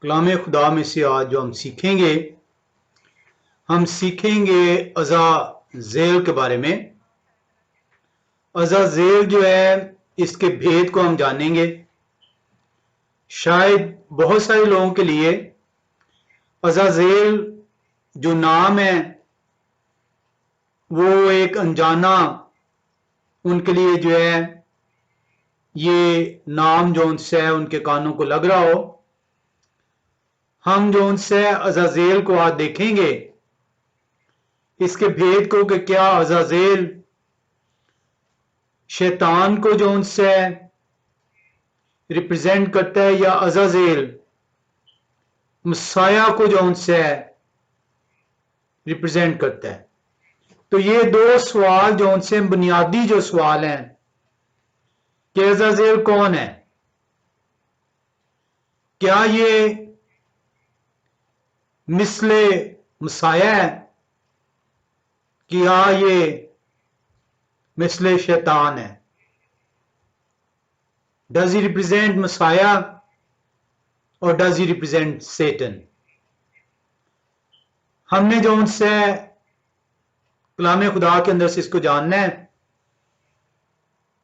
कलाम खुदा में से आज जो हम सीखेंगे अज़ाज़ेल के बारे में। अज़ाज़ेल जो है इसके भेद को हम जानेंगे। शायद बहुत सारे लोगों के लिए अज़ाज़ेल जो नाम है वो एक अनजाना उनके लिए जो है ये नाम जो उनसे है उनके कानों को लग रहा हो। हम जो उनसे अज़ाज़ेल को आज देखेंगे, इसके भेद को कि क्या अज़ाज़ेल शैतान को जो उनसे रिप्रेजेंट करता है या अज़ाज़ेल मसाया को जो उनसे रिप्रेजेंट करता है। तो ये दो सवाल जो उनसे बुनियादी जो सवाल हैं कि अज़ाज़ेल कौन है, क्या ये मिसले मसाया है कि हाँ ये मिसले शैतान है। डज ही रिप्रेजेंट मसाया और डज ही रिप्रेजेंट सेटन। हमने जो उनसे कलाम खुदा के अंदर से इसको जानना है।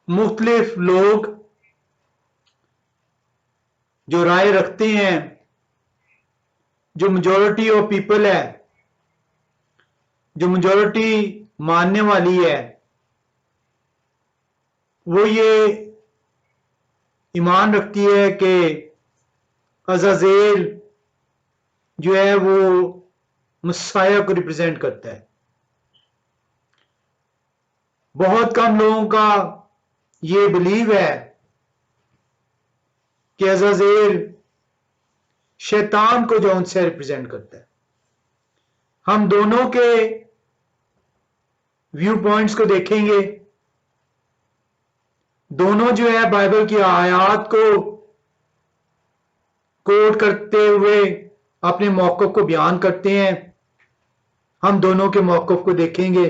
मुख्तलिफ लोग जो राय रखते हैं, जो मेजॉरिटी ऑफ पीपल है, जो मेजॉरिटी मानने वाली है, वो ये ईमान रखती है कि अज़ाज़ेल जो है वो मसाया को रिप्रेजेंट करता है। बहुत कम लोगों का ये बिलीव है कि अज़ाज़ेल शैतान को जो उनसे रिप्रेजेंट करता है। हम दोनों के व्यू पॉइंट्स को देखेंगे। दोनों जो है बाइबल की आयत को कोट करते हुए अपने मौक़िफ़ को बयान करते हैं। हम दोनों के मौक़िफ़ को देखेंगे।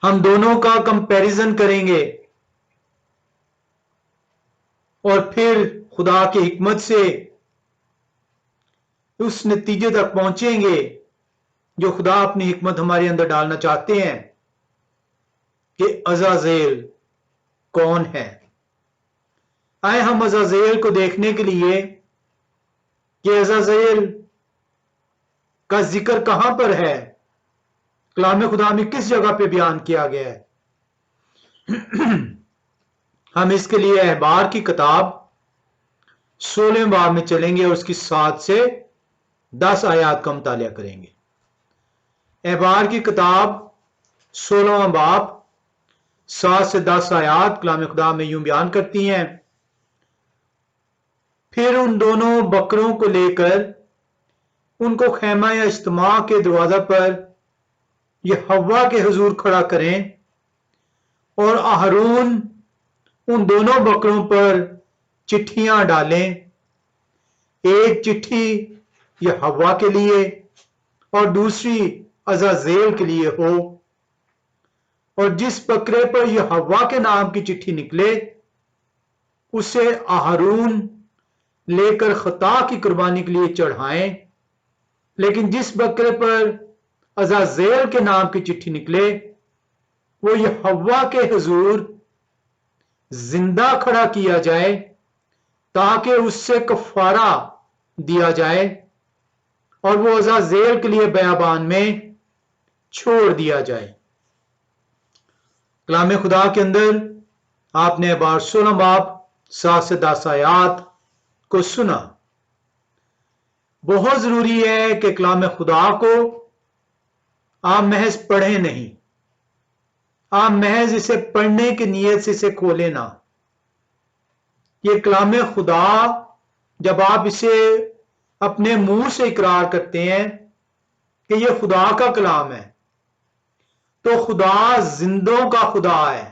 हम दोनों का कंपैरिजन करेंगे और फिर खुदा की हिकमत से उस नतीजे तक पहुंचेंगे जो खुदा अपनी हिकमत हमारे अंदर डालना चाहते हैं कि अज़ाज़ेल कौन है। आए हम अज़ाज़ेल को देखने के लिए कि अज़ाज़ेल का जिक्र कहां पर है, कलाम खुदा में किस जगह पे बयान किया गया है। हम इसके लिए अहबार की किताब 16वें बाब में चलेंगे और उसकी 7 से 10 आयत का मुतालिया करेंगे। अहबार की किताब 16वां बाब 7 से 10 आयत कलाम खुदा में यूं बयान करती हैं। फिर उन दोनों बकरों को लेकर उनको खैमा या इज्तिमा के दरवाजा पर यहोवा के हुजूर खड़ा करें और आहरून उन दोनों बकरों पर चिट्ठियां डालें, एक चिट्ठी यहोवा के लिए और दूसरी अज़ाज़ेल के लिए हो। और जिस बकरे पर यहोवा के नाम की चिट्ठी निकले उसे आहरून लेकर खता की कुर्बानी के लिए चढ़ाएं, लेकिन जिस बकरे पर अज़ाज़ेल के नाम की चिट्ठी निकले वो यहोवा के हुजूर जिंदा खड़ा किया जाए ताकि उससे कफारा दिया जाए और वो अज़ाज़ेल के लिए बयाबान में छोड़ दिया जाए। कलाम खुदा के अंदर आपने बार 16 बाब 7 से 10 आयत को सुना। बहुत जरूरी है कि कलाम खुदा को आप महज पढ़ें नहीं, आप महज इसे पढ़ने की नीयत से इसे खोलें ना। ये कलाम खुदा जब आप इसे अपने मुंह से इकरार करते हैं कि ये खुदा का कलाम है, तो खुदा जिंदों का खुदा है।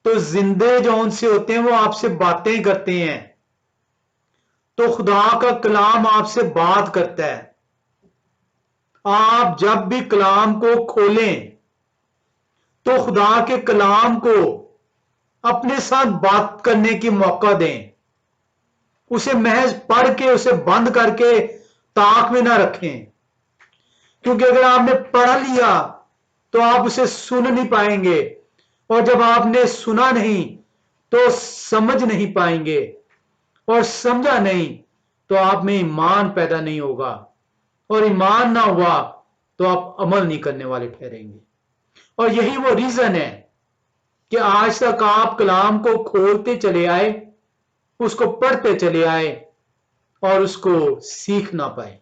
तो जिंदे जो उनसे होते हैं वो आपसे बातें करते हैं। तो खुदा का कलाम आपसे बात करता है। आप जब भी कलाम को खोलें तो खुदा के कलाम को अपने साथ बात करने की मौका दें। उसे महज पढ़ के उसे बंद करके ताक में ना रखें, क्योंकि अगर आपने पढ़ लिया तो आप उसे सुन नहीं पाएंगे, और जब आपने सुना नहीं तो समझ नहीं पाएंगे, और समझा नहीं तो आप में ईमान पैदा नहीं होगा, और ईमान ना हुआ तो आप अमल नहीं करने वाले ठहरेंगे। और यही वो रीजन है कि आज तक आप कलाम को खोलते चले आए, उसको पढ़ते चले आए और उसको सीख ना पाए।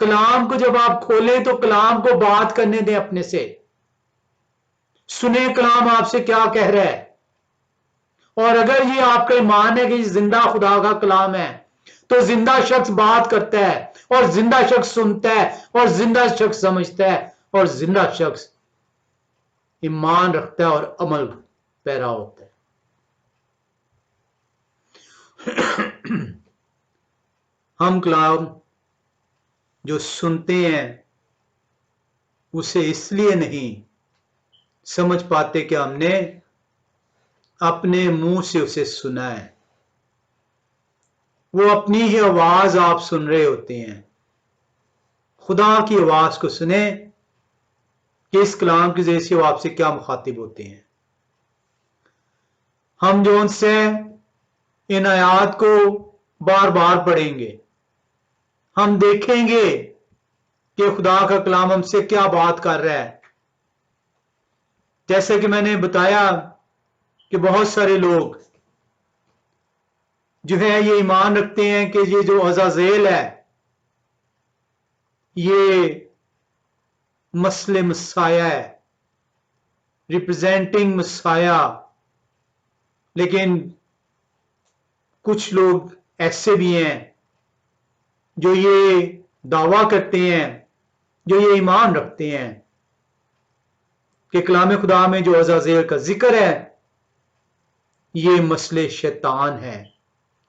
कलाम को जब आप खोलें तो कलाम को बात करने दें अपने से, सुने कलाम आपसे क्या कह रहा है। और अगर ये आपका ईमान है कि जिंदा खुदा का कलाम है, तो जिंदा शख्स बात करता है, और जिंदा शख्स सुनता है, और जिंदा शख्स समझता है, और जिंदा शख्स ईमान रखता है और अमल पैरा होता है। हम कलाम जो सुनते हैं उसे इसलिए नहीं समझ पाते कि हमने अपने मुंह से उसे सुना है। वो अपनी ही आवाज आप सुन रहे होते हैं। खुदा की आवाज को सुने कि इस कलाम के जरिए से वो आपसे क्या मुखातिब होते हैं। हम जो उनसे इन आयात को बार बार पढ़ेंगे, हम देखेंगे कि खुदा का कलाम हमसे क्या बात कर रहा है। जैसे कि मैंने बताया कि बहुत सारे लोग जो है ये ईमान रखते हैं कि ये जो अज़ाज़ेल है ये मसले मसाया है, रिप्रेजेंटिंग मसाया। लेकिन कुछ लोग ऐसे भी हैं जो ये दावा करते हैं, जो ये ईमान रखते हैं कि कलाम खुदा में जो अज़ाज़ेल का जिक्र है ये मसले शैतान है,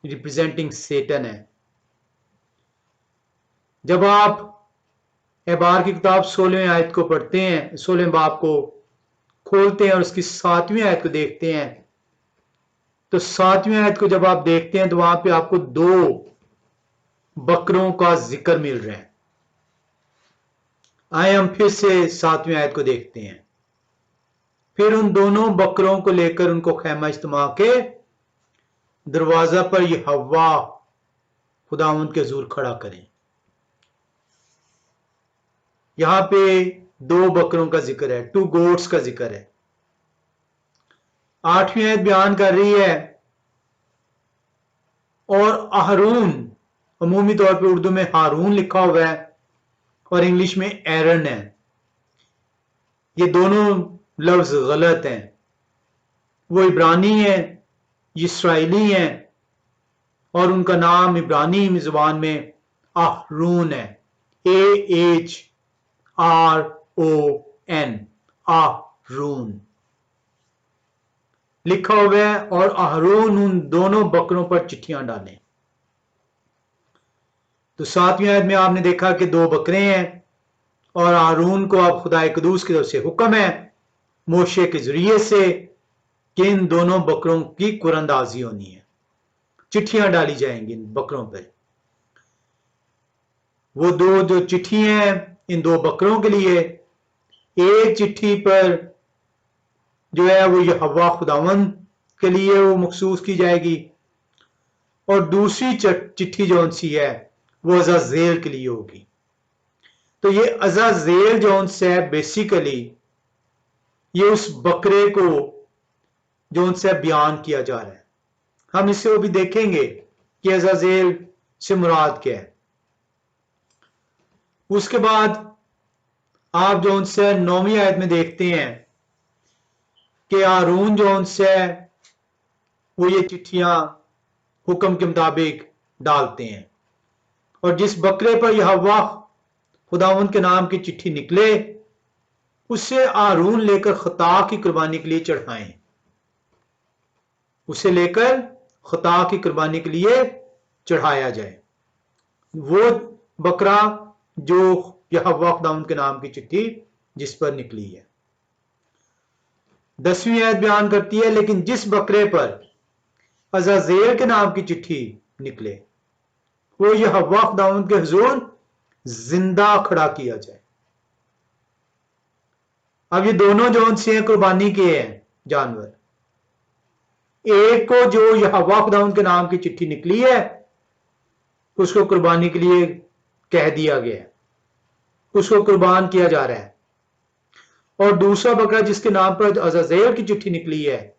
रिप्रेजेंटिंग सेटन है। जब आप एबार की किताब 16वें आयत को पढ़ते हैं, 16वें बाब को खोलते हैं और उसकी 7वीं आयत को देखते हैं, तो 7वीं आयत को जब आप देखते हैं तो वहां पे आपको 2 बकरों का जिक्र मिल रहा है। आए हम फिर से 7वीं आयत को देखते हैं। फिर उन दोनों बकरों को लेकर उनको खैमा इज्तिमा के दरवाजा पर ये हवा खुदावंद के हुजूर खड़ा करें। यहां पे 2 बकरों का जिक्र है, 2 गोट्स का जिक्र है। 8वीं आयत बयान कर रही है और अहरून, अमूमी तौर पे उर्दू में हारून लिखा हुआ है और इंग्लिश में एरन है। ये दोनों लफ्ज गलत हैं। वो इब्रानी है, इस्राएली हैं, और उनका नाम इब्रानी जुबान में आहरून है, AHRON, आहरून लिखा हुआ है। और आहरून उन दोनों बकरों पर चिट्ठियां डालें। तो 7वीं आयत में आपने देखा कि 2 बकरे हैं और हारून को अब खुदा कदूस की तरफ से हुक्म है मोशे के जरिए से कि इन दोनों बकरों की कुरंदाजी होनी है, चिट्ठियां डाली जाएंगी इन बकरों पर। वो 2 जो चिट्ठी हैं इन 2 बकरों के लिए, एक चिट्ठी पर जो है वो यहोवा खुदावंद के लिए वो मखसूस की जाएगी, और दूसरी चिट्ठी जो सी है वो अज़ाज़ेल के लिए होगी। तो ये अज़ाज़ेल जो से बेसिकली ये उस बकरे को जो उनसे बयान किया जा रहा है। हम इससे वो भी देखेंगे कि अज़ाज़ेल से मुराद क्या है। उसके बाद आप जो उनसे 9वीं आयत में देखते हैं कि हारून जो उनसे वो ये चिट्ठियां हुक्म के मुताबिक डालते हैं, और जिस बकरे पर यहोवा खुदावंद के नाम की चिट्ठी निकले उसे हारून लेकर खता की कुर्बानी के लिए चढ़ाएं। उसे लेकर खता की कुर्बानी के लिए चढ़ाया जाए। वो बकरा जो यहोवा खुदावंद के नाम की चिट्ठी जिस पर निकली है। 10वीं आयत बयान करती है, लेकिन जिस बकरे पर अज़ाज़ेल के नाम की चिट्ठी निकले वो ये हव्वा खुदावंद के हुजूर जिंदा खड़ा किया जाए। अब ये दोनों जो से हैं कुर्बानी के हैं जानवर, एक को जो यहोवा खुदावंद के नाम की चिट्ठी निकली है उसको कुर्बानी के लिए कह दिया गया है, उसको कुर्बान किया जा रहा है। और दूसरा बकरा जिसके नाम पर अज़ाज़ेल की चिट्ठी निकली है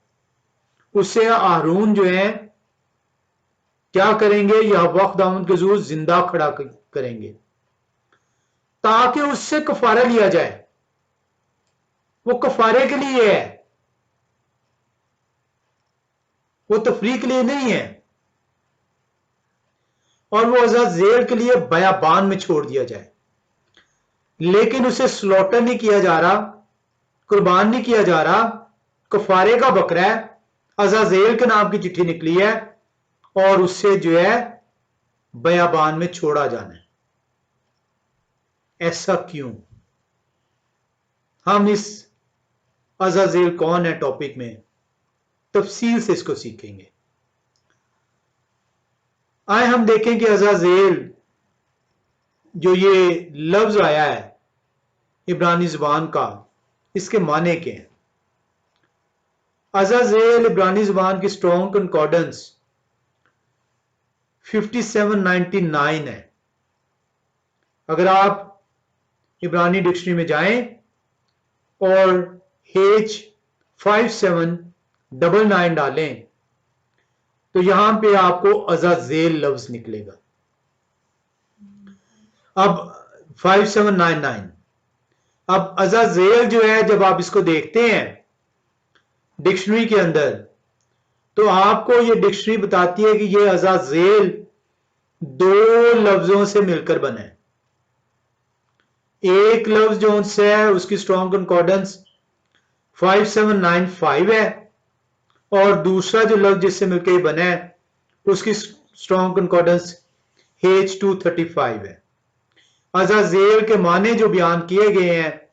उससे हारून जो है क्या करेंगे, यहोवा खुदावंद के हुजूर जिंदा खड़ा करेंगे ताकि उससे कफारा लिया जाए। वो कफारे के लिए है, वो तफरीक के लिए नहीं है। और वो अज़ाज़ेल के लिए बयाबान में छोड़ दिया जाए, लेकिन उसे स्लॉटर नहीं किया जा रहा, कुर्बान नहीं किया जा रहा, कफारे का बकरा है, अज़ाज़ेल के नाम की चिट्ठी निकली है और उससे जो है बयाबान में छोड़ा जाना है। ऐसा क्यों? हम इस अज़ाज़ेल कौन है टॉपिक में तफसील से इसको सीखेंगे। आए हम देखें कि अज़ाज़ेल जो ये लफ्ज आया है इब्रानी जुबान का, इसके माने क्या हैं। अज़ाज़ेल इब्रानी जुबान की स्ट्रॉन्ग कंकॉर्डेंस 5799 है। अगर आप इब्रानी डिक्शनरी में जाएं और H5799 डालें तो यहां पे आपको अज़ाज़ेल लफ्ज निकलेगा। अब 5799, अब अज़ाज़ेल जो है जब आप इसको देखते हैं डिक्शनरी के अंदर तो आपको ये डिक्शनरी बताती है कि ये अज़ाज़ेल दो लफ्जों से मिलकर बना है। एक लफ्ज जो है उसकी स्ट्रॉन्ग कंकॉर्डेंस 5795 है और दूसरा जो लफ्ज जिससे मिलकर बना है उसकी स्ट्रॉन्ग कंकॉर्डेंस H235 है। अज़ाज़ेल के माने जो बयान किए गए हैं,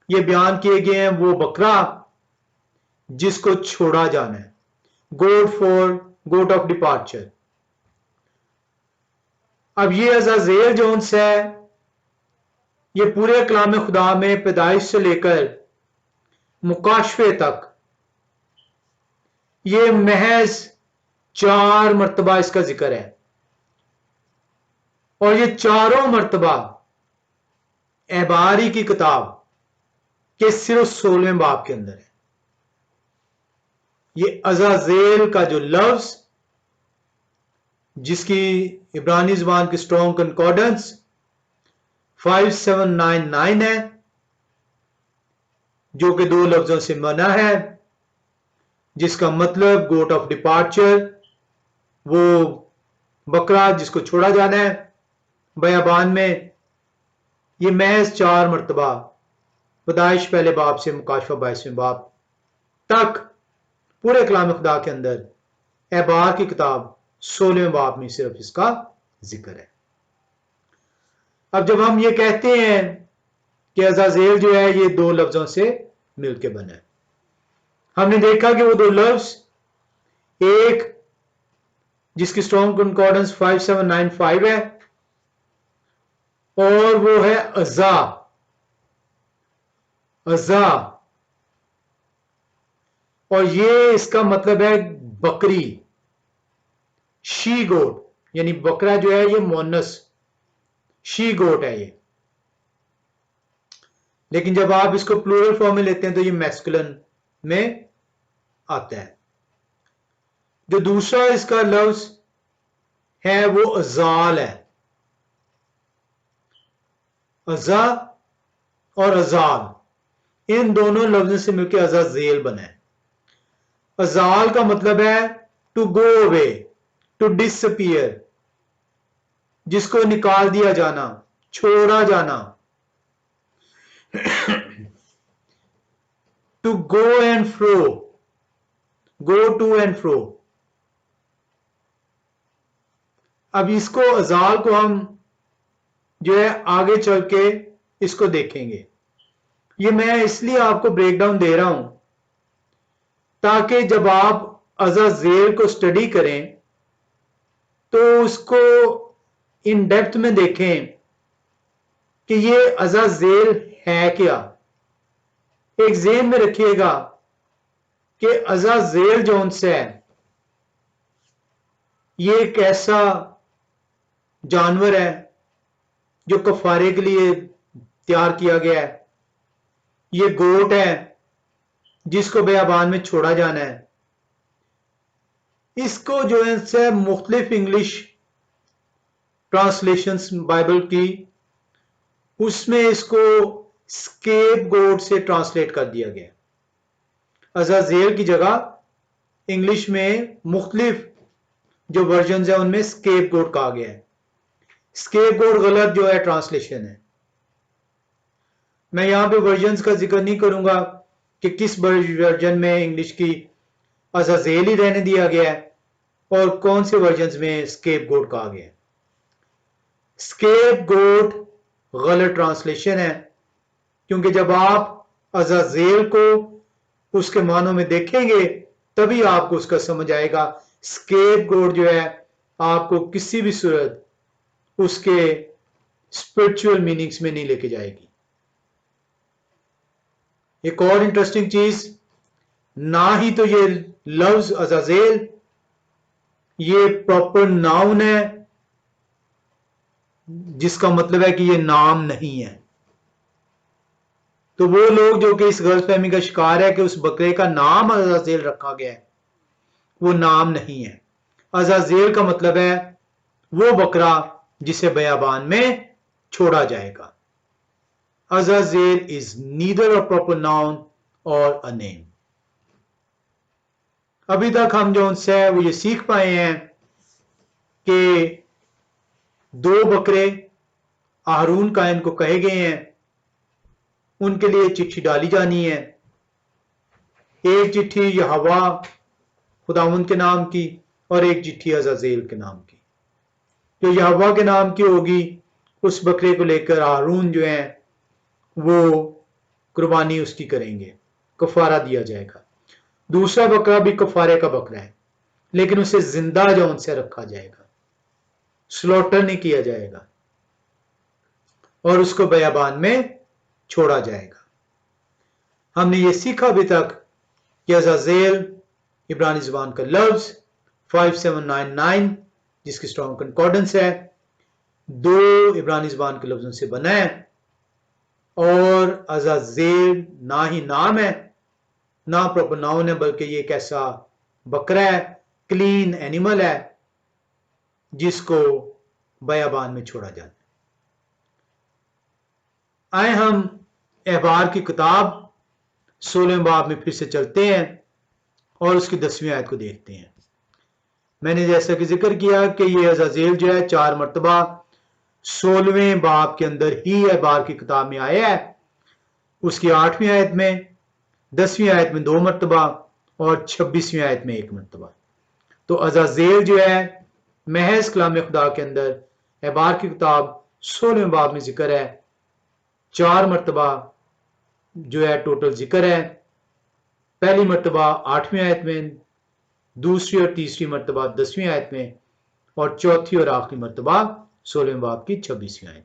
ये बयान किए गए हैं वो बकरा जिसको छोड़ा जाना है, गोट ऑफ डिपार्चर। अब ये अज़ाज़ेल जो है ये पूरे कलाम खुदा में पैदाइश से लेकर मुकाशफे तक ये महज 4 मरतबा इसका जिक्र है और ये चारों मरतबा एबारी की किताब के सिर्फ 16वें बाब के अंदर है। ये अज़ाज़ेल का जो लफ्ज जिसकी इब्रानी जुबान की स्ट्रॉन्ग कंकॉर्डेंस 5799 है, जो कि दो लफ्जों से बना है, जिसका मतलब गोट ऑफ डिपार्चर, वो बकरा जिसको छोड़ा जाना है बयाबान में, ये महज 4 मरतबा पैदाइश पहले बाब से मुकाशफा 22वें बाब तक पूरे कलाम खुदा के अंदर एबार की किताब 16वें बाब में सिर्फ इसका जिक्र है। अब जब हम ये कहते हैं कि अज़ाज़ेल जो है ये दो लफ्जों से मिलकर बना है, हमने देखा कि वो दो लफ्ज, एक जिसकी स्ट्रॉन्ग कंकॉर्डेंस 5795 है और वो है अज़ा। और ये इसका मतलब है बकरी, शी गोट, यानी बकरा जो है ये मोनस शी गोट है ये। लेकिन जब आप इसको प्लूरल फॉर्म में लेते हैं तो ये मैस्कुलिन में आता है। जो दूसरा इसका लफ्ज है वो अज़ाल है। अज़ा और अज़ाल इन दोनों लफ्जों से मिलकर अज़ाज़ेल बना है। अज़ाल का मतलब है to go away, to disappear, जिसको निकाल दिया जाना, छोड़ा जाना, to go and fro, go to and fro. अब इसको अज़ाल को हम जो है आगे चल के इसको देखेंगे। ये मैं इसलिए आपको ब्रेकडाउन दे रहा हूं ताकि जब आप अज़ाज़ेल को स्टडी करें तो उसको इन डेप्थ में देखें कि ये अज़ाज़ेल है क्या। एक ज़हन में रखिएगा कि अज़ाज़ेल जौन से है ये एक ऐसा जानवर है जो कफारे के लिए तैयार किया गया है। ये गोट है जिसको बेयाबान में छोड़ा जाना है। इसको जो है से मुख्तलिफ इंग्लिश ट्रांसलेशंस बाइबल की उसमें इसको स्केप गोट से ट्रांसलेट कर दिया गया। अज़ाज़ेल की जगह इंग्लिश में मुख्तलिफ जो वर्जन है उनमें स्केप गोट कहा गया है। स्केप गोट गलत जो है ट्रांसलेशन है। मैं यहां पे वर्जन्स का जिक्र नहीं करूंगा कि किस वर्जन में इंग्लिश की अज़ाज़ेल ही रहने दिया गया है और कौन से वर्जन्स में स्केप गोट कहा गया है। स्केप गोट गलत ट्रांसलेशन है, क्योंकि जब आप अज़ाज़ेल को उसके मानों में देखेंगे तभी आपको उसका समझ आएगा। स्केप गोट जो है आपको किसी भी सूरत उसके स्पिरिचुअल मीनिंग्स में नहीं लेके जाएगी। एक और इंटरेस्टिंग चीज, ना ही तो ये लफ्ज अज़ाज़ेल ये प्रॉपर नाउन है जिसका मतलब है कि ये नाम नहीं है। तो वो लोग जो कि इस गलतफहमी का शिकार है कि उस बकरे का नाम अज़ाज़ेल रखा गया है, वो नाम नहीं है। अज़ाज़ेल का मतलब है वो बकरा जिसे बयाबान में छोड़ा जाएगा। Azazel is neither a proper noun और अ नेम। अभी तक हम जो उनसे वो ये सीख पाए हैं कि दो बकरे हारून कायन को कहे गए हैं, उनके लिए चिट्ठी डाली जानी है। एक चिट्ठी यहोवा खुदावंद के नाम की और एक चिट्ठी अज़ाज़ेल के नाम की। जो यहोवा के नाम की होगी उस बकरे को लेकर हारून जो है वो कुर्बानी उसकी करेंगे, कफारा दिया जाएगा। दूसरा बकरा भी कफारे का बकरा है, लेकिन उसे जिंदा जो उनसे रखा जाएगा, स्लॉटर नहीं किया जाएगा और उसको बयाबान में छोड़ा जाएगा। हमने ये सीखा अभी तक कि अज़ाज़ेल इब्रानी ज़ुबान का लफ्ज 5799 जिसकी स्ट्रॉन्ग कंकॉर्डेंस है, दो इब्रानी ज़ुबान के लफ्जों से बना है और अज़ाज़ेल ना ही नाम है ना प्रॉपर नाउन है, बल्कि ये एक ऐसा बकरा है, क्लीन एनिमल है जिसको बयाबान में छोड़ा जाता है। आए हम एहबार की किताब 16वें बाब में फिर से चलते हैं और उसकी 10वीं आयत को देखते हैं। मैंने जैसा कि जिक्र किया कि ये अज़ाज़ेल जो है 4 मरतबा 16वें बाब के अंदर ही एहबार की किताब में आया है। उसकी 8वीं आयत में, 10वीं आयत में 2 मरतबा और 26वीं आयत में 1 मरतबा। तो अज़ाज़ेल जो है महज कलाम खुदा के अंदर एहबार की किताब 16वें बाब में जिक्र है, 4 मरतबा जो है टोटल जिक्र है। पहली मरतबा 8वीं आयत में, दूसरी और तीसरी मरतबा 10वीं आयत में और चौथी और आखिरी मरतबा 16वें बाब की 26वीं आयत में।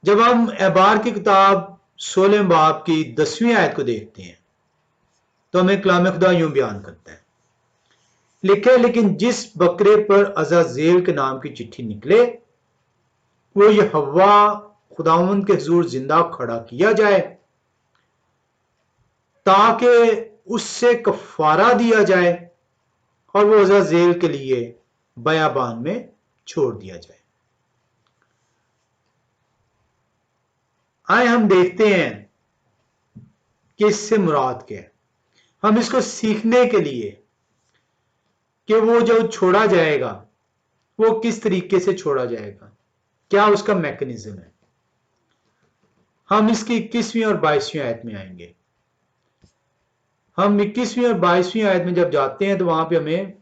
जब हम एहबार की किताब 16वें बाब की 10वीं आयत को देखते हैं तो हमें कलाम खुदा यूं बयान करता है, लिखे लेकिन जिस बकरे पर अज़ाज़ेल के नाम की चिट्ठी निकले वो यहोवा खुदावंद के हुजूर जिंदा खड़ा किया जाए ताकि उससे कफारा दिया जाए और वो अज़ाज़ेल के लिए बयाबान में छोड़ दिया जाए। आए हम देखते हैं कि इससे मुराद क्या है। हम इसको सीखने के लिए कि वो जो छोड़ा जाएगा वो किस तरीके से छोड़ा जाएगा, क्या उसका मैकेनिज्म है, हम इसकी 21वीं और 22वीं आयत में आएंगे। हम 21वीं और 22वीं आयत में जब जाते हैं तो वहां पे हमें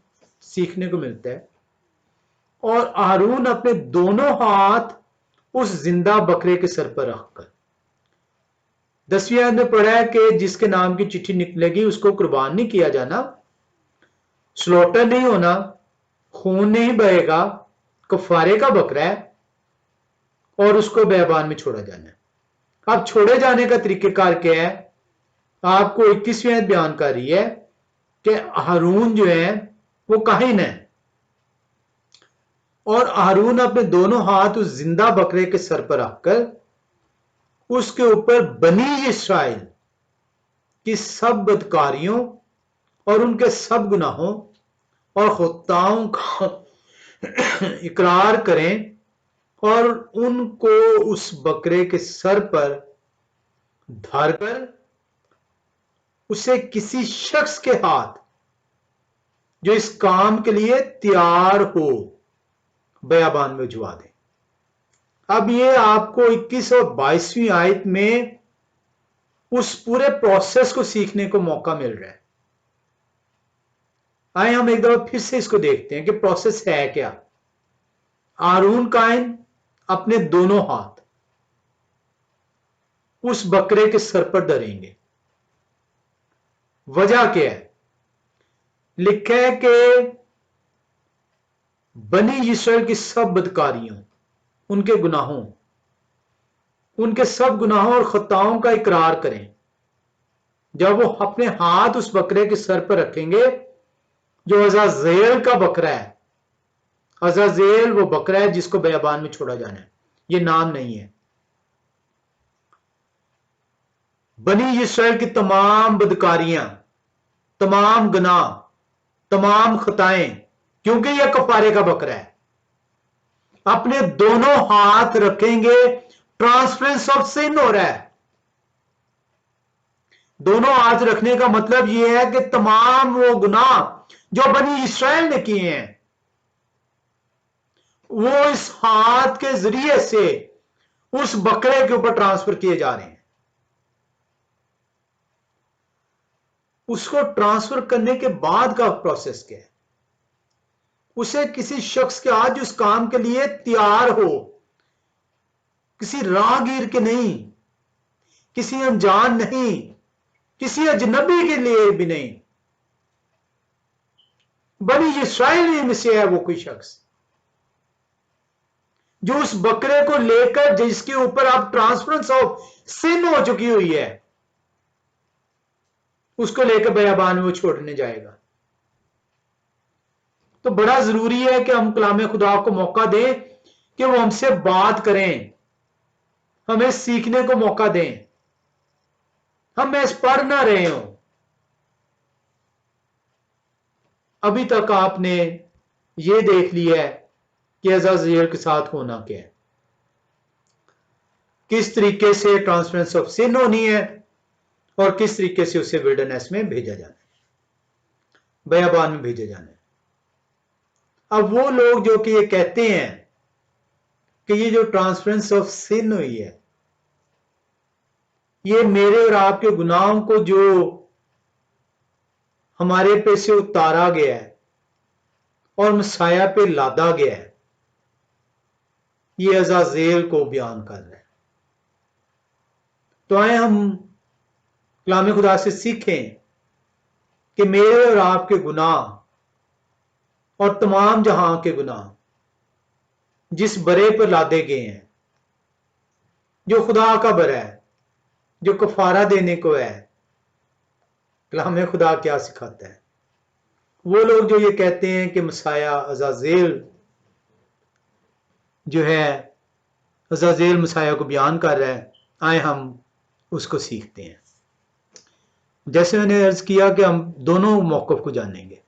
सीखने को मिलता है, और हारून अपने दोनों हाथ उस जिंदा बकरे के सर पर रखकर 10वीं आयत में पढ़ा है कि जिसके नाम की चिट्ठी निकलेगी उसको कुर्बान नहीं किया जाना, स्लॉटर नहीं होना, खून नहीं बहेगा, कफारे का बकरा है और उसको बेबान में छोड़ा जाना है। अब छोड़े जाने का तरीकेकार क्या है? आपको 21वीं आयत बयान कर रही है कि हारून जो है वो काहिन है और हारून अपने दोनों हाथ उस जिंदा बकरे के सर पर रखकर उसके ऊपर बनी इस्राइल की सब बदकारियों और उनके सब गुनाहों और खुताओं का इकरार करें और उनको उस बकरे के सर पर धरकर उसे किसी शख्स के हाथ जो इस काम के लिए तैयार हो बयाबान में भिजवा दें। अब ये आपको 21 और 22वीं आयत में उस पूरे प्रोसेस को सीखने को मौका मिल रहा है। आए हम एक दफा फिर से इसको देखते हैं कि प्रोसेस है क्या। हारून काइन अपने दोनों हाथ उस बकरे के सर पर धरेंगे। वजह क्या है? लिखा है कि बनी इस्राएल की सब बदकारियों, उनके सब गुनाहों और खताओं का इकरार करें। जब वो अपने हाथ उस बकरे के सर पर रखेंगे जो अजाजेल का बकरा है। अजाजेल वो बकरा है जिसको बयाबान में छोड़ा जाना है, ये नाम नहीं है। बनी इस्राएल की तमाम बदकारियां, तमाम गुनाह, तमाम खताएं, क्योंकि यह कफारे का बकरा है, अपने दोनों हाथ रखेंगे। ट्रांसफरेंस ऑफ सिन हो रहा है। दोनों हाथ रखने का मतलब यह है कि तमाम वो गुनाह जो बनी इस्राएल ने किए हैं वो इस हाथ के जरिए से उस बकरे के ऊपर ट्रांसफर किए जा रहे हैं। उसको ट्रांसफर करने के बाद का प्रोसेस क्या है? उसे किसी शख्स के हाथ जो उस काम के लिए तैयार हो, किसी राहगीर के नहीं, किसी अनजान नहीं, किसी अजनबी के लिए भी नहीं, बनी इस्राएल में से है वो कोई शख्स जो उस बकरे को लेकर जिसके ऊपर आप ट्रांसफरेंस ऑफ सिन हो चुकी हुई है उसको लेकर बयाबान में वो छोड़ने जाएगा। तो बड़ा जरूरी है कि हम कलाम खुदा को मौका दें कि वो हमसे बात करें, हमें सीखने को मौका दें, हम इस पढ़ ना रहे हो। अभी तक आपने ये देख लिया है कि अज़ाज़ेल के साथ होना क्या है, किस तरीके से ट्रांसफरेंस ऑफ सिन होनी है और किस तरीके से उसे विल्डरनेस में भेजा जाना है, बयाबान में भेजा जाना है। अब वो लोग जो कि ये कहते हैं कि ये जो ट्रांसफरेंस ऑफ सिन हुई है ये मेरे और आपके गुनाहों को जो हमारे पे से उतारा गया है और मसाया पे लादा गया है, ये अज़ाज़ेल को बयान कर रहा है। तो आए हम कलाम खुदा से सीखें कि मेरे और आपके गुनाह और तमाम जहां के गुनाह जिस बरे पर लादे गए हैं, जो खुदा का बरा है, जो कफारा देने को है, कलाम खुदा क्या सिखाता है? वो लोग जो ये कहते हैं कि मसाया अज़ाज़ेल जो है, अज़ाज़ेल मसाया को बयान कर रहा है, आए हम उसको सीखते हैं। जैसे मैंने अर्ज किया कि हम दोनों मौक़िफ़ को जानेंगे।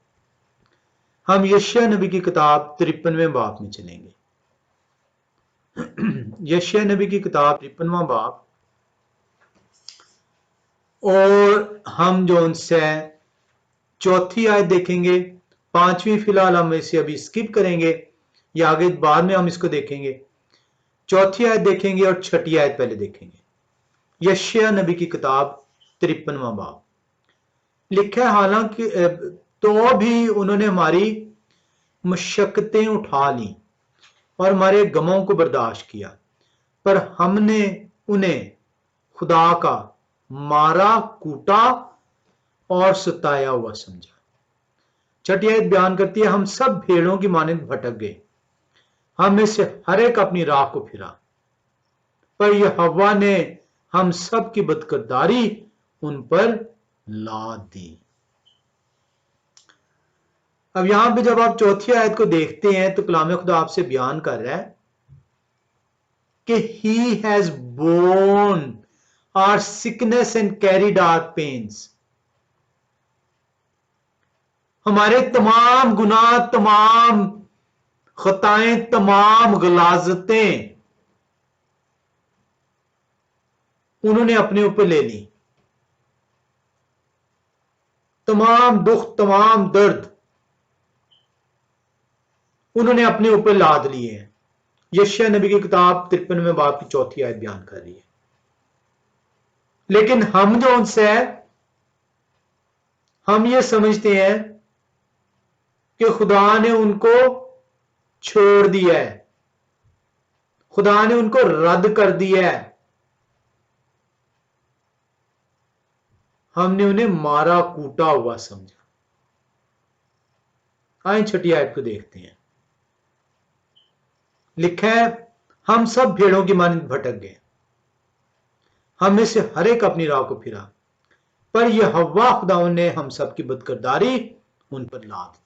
हम यशायाह नबी की किताब 53वें बाब में चलेंगे। यशायाह नबी की किताब 53वां बाब, और हम जो उनसे चौथी आयत देखेंगे, 5वीं फिलहाल हम इसे अभी स्किप करेंगे या आगे बाद में हम इसको देखेंगे। चौथी आयत देखेंगे और छठी आयत पहले देखेंगे। यशायाह नबी की किताब 53वां बाब लिखा है, हालांकि तो भी उन्होंने हमारी मशक्कतें उठा ली और हमारे गमों को बर्दाश्त किया, पर हमने उन्हें खुदा का मारा, कूटा और सताया हुआ समझा। छठी आयत बयान करती है, हम सब भेड़ों की मानिंद भटक गए, हम में से हर एक अपनी राह को फिरा, पर यह हव्वा ने हम सब की बदकिरदारी उन पर लाद दी। अब यहां पे जब आप चौथी आयत को देखते हैं तो कलाम खुदा आपसे बयान कर रहा है कि he has borne our sickness and carried our pains. हमारे तमाम गुनाह, तमाम खताएं, तमाम गलाजतें उन्होंने अपने ऊपर ले ली। तमाम दुख, तमाम दर्द उन्होंने अपने ऊपर लाद लिए हैं। यशायाह नबी की किताब 53वें बाब की चौथी आयत बयान कर रही है। लेकिन हम जो उनसे है, हम ये समझते हैं कि खुदा ने उनको छोड़ दिया है, खुदा ने उनको रद्द कर दिया है, हमने उन्हें मारा कूटा हुआ समझा। आइए छठी आयत को देखते हैं। लिखा है, हम सब भेड़ों की मानिंद भटक गए, हम में से हर एक अपनी राह को फिरा, पर यह हव्वा खुदावन ने हम सब की बदकिरदारी उन पर लाद दी।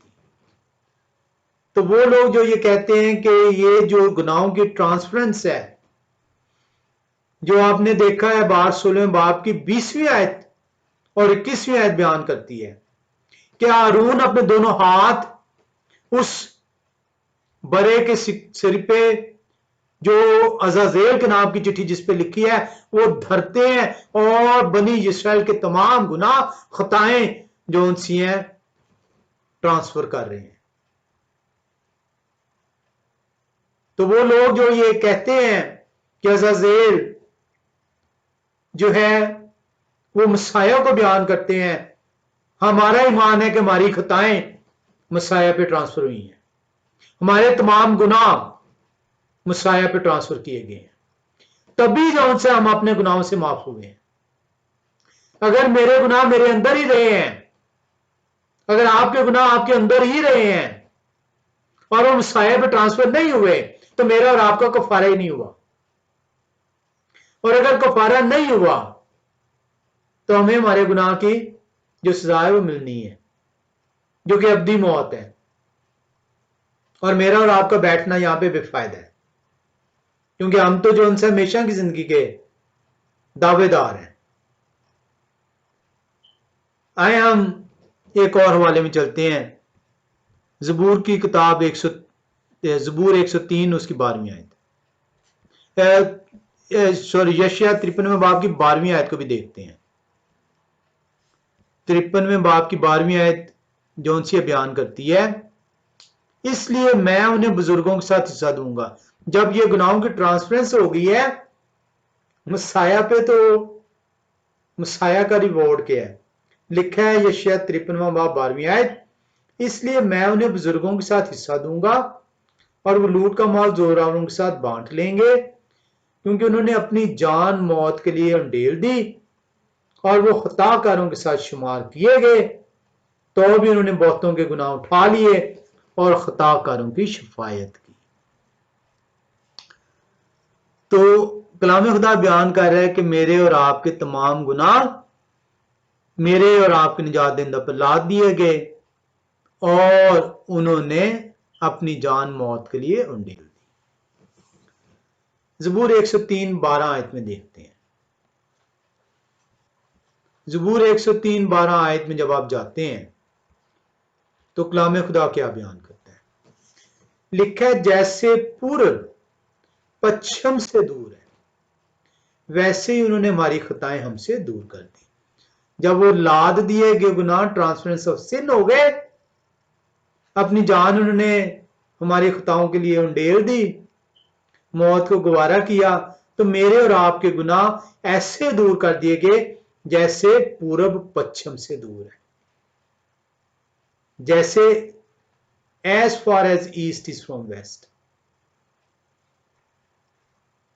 तो वो लोग जो ये कहते हैं कि ये जो गुनाहों की ट्रांसफरेंस है, जो आपने देखा है 16वें बाब की 20वीं आयत और 21वीं आयत बयान करती है कि हारून अपने दोनों हाथ उस बरे के सिर पे, जो अजाजेल के नाम की चिट्ठी जिस पे लिखी है, वो धरते हैं और बनी इस्राएल के तमाम गुनाह, खताएं जो उनसी हैं ट्रांसफर कर रहे हैं। तो वो लोग जो ये कहते हैं कि अजाजेल जो है वो मसाया को बयान करते हैं, हमारा ईमान है कि हमारी खताएं मसाया पे ट्रांसफर हुई हैं, हमारे तमाम गुनाह मसाया पे ट्रांसफर किए गए हैं, तभी जो उनसे हम अपने गुनाहों से माफ हुए हैं। अगर मेरे गुनाह मेरे अंदर ही रहे हैं, अगर आपके गुनाह आपके अंदर ही रहे हैं और वो मसाया पे ट्रांसफर नहीं हुए, तो मेरा और आपका कफारा ही नहीं हुआ। और अगर कफारा नहीं हुआ तो हमें हमारे गुनाह की जो सजा है वो मिलनी है, जो कि अब्दी मौत है। और मेरा और आपका बैठना यहां पे बेफायदा है, क्योंकि हम तो जो उनसे हमेशा की जिंदगी के दावेदार हैं। आए हम एक और हवाले में चलते हैं। ज़बूर की किताब ज़बूर 103 उसकी 12वीं आयत, सॉरी यशायाह 53वें बाब की 12वीं आयत को भी देखते हैं। 53वें बाब की 12वीं आयत जो उनसे बयान करती है, इसलिए मैं उन्हें बुजुर्गों के साथ हिस्सा दूंगा। जब ये गुनाहों की ट्रांसफरेंस हो गई है मसाया पे, तो मसाया का रिवॉर्ड क्या है? लिखा है यशायाह 53वां बाब 12वीं आयत, इसलिए मैं उन्हें बुजुर्गों के साथ हिस्सा दूंगा और वो लूट का माल जोरावरों के साथ बांट लेंगे, क्योंकि उन्होंने अपनी जान मौत के लिए उंडेल दी और वो खताकारों के साथ शुमार किए गए, तो भी उन्होंने बहुतों के गुनाह उठा लिए और खताकारों की शफायत की। तो कलाम खुदा बयान कर रहा है कि मेरे और आपके तमाम गुनाह मेरे और आपके निजात दहिंदा पर लाद दिए गए और उन्होंने अपनी जान मौत के लिए उंडेल दी। ज़बूर 103:12 आयत में देखते हैं। ज़बूर 103:12 आयत में जब आप जाते हैं तो कलाम खुदा क्या बयान करता है? लिखा है, जैसे पूरब पश्चिम से दूर है, वैसे ही उन्होंने हमारी खताएं हमसे दूर कर दी। जब वो लाद दिए गए गुनाह ट्रांसफरेंस ऑफ सिन हो गए, अपनी जान उन्होंने हमारी खताओं के लिए उंडेल दी, मौत को गवारा किया, तो मेरे और आपके गुनाह ऐसे दूर कर दिए गए जैसे पूरब पश्चिम से दूर है, जैसे as far as east is from west.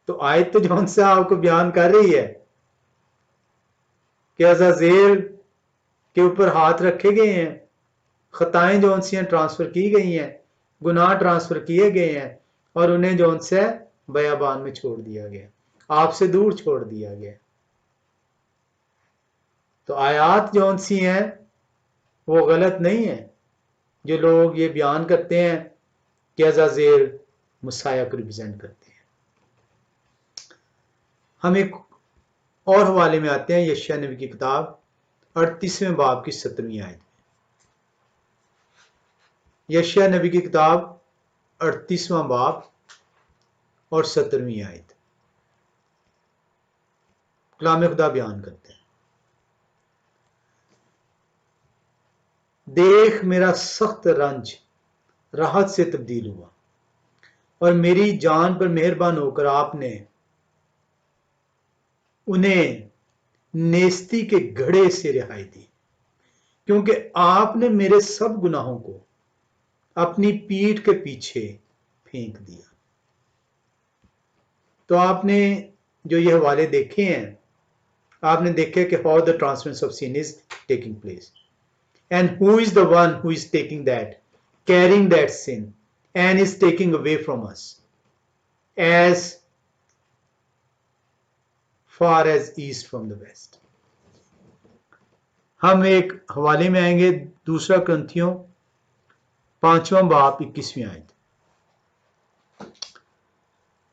तो आयत तो जौन से आपको बयान कर रही है कि अज़ाज़ेल के ऊपर हाथ रखे गए हैं, खताएं जो उनसे ट्रांसफर की गई हैं, गुनाह ट्रांसफर किए गए हैं और उन्हें जो उनसे बयाबान में छोड़ दिया गया, आपसे दूर छोड़ दिया गया। तो आयात जो उनसी हैं वो गलत नहीं है। जो लोग ये बयान करते हैं कि अज़ाज़ेल मुसाया को रिप्रेजेंट करते हैं। हम एक और हवाले में आते हैं, यशायाह नबी की किताब 38वें बाब की 17वीं आयत। यशायाह नबी की किताब 38वां बाब और 17वीं आयत। कलाम खुदा बयान करते हैं, देख मेरा सख्त रंज राहत से तब्दील हुआ और मेरी जान पर मेहरबान होकर आपने उन्हें नेस्ती के घड़े से रिहाई दी, क्योंकि आपने मेरे सब गुनाहों को अपनी पीठ के पीछे फेंक दिया। तो आपने जो ये हवाले देखे हैं, आपने देखे कि how the transference of sin is taking place and who is the one who is taking that, carrying that sin and is taking away from us as far as east from the west. हम एक हवाले में आएंगे, दूसरा ग्रंथियों 5वां बाब 21वीं आयत।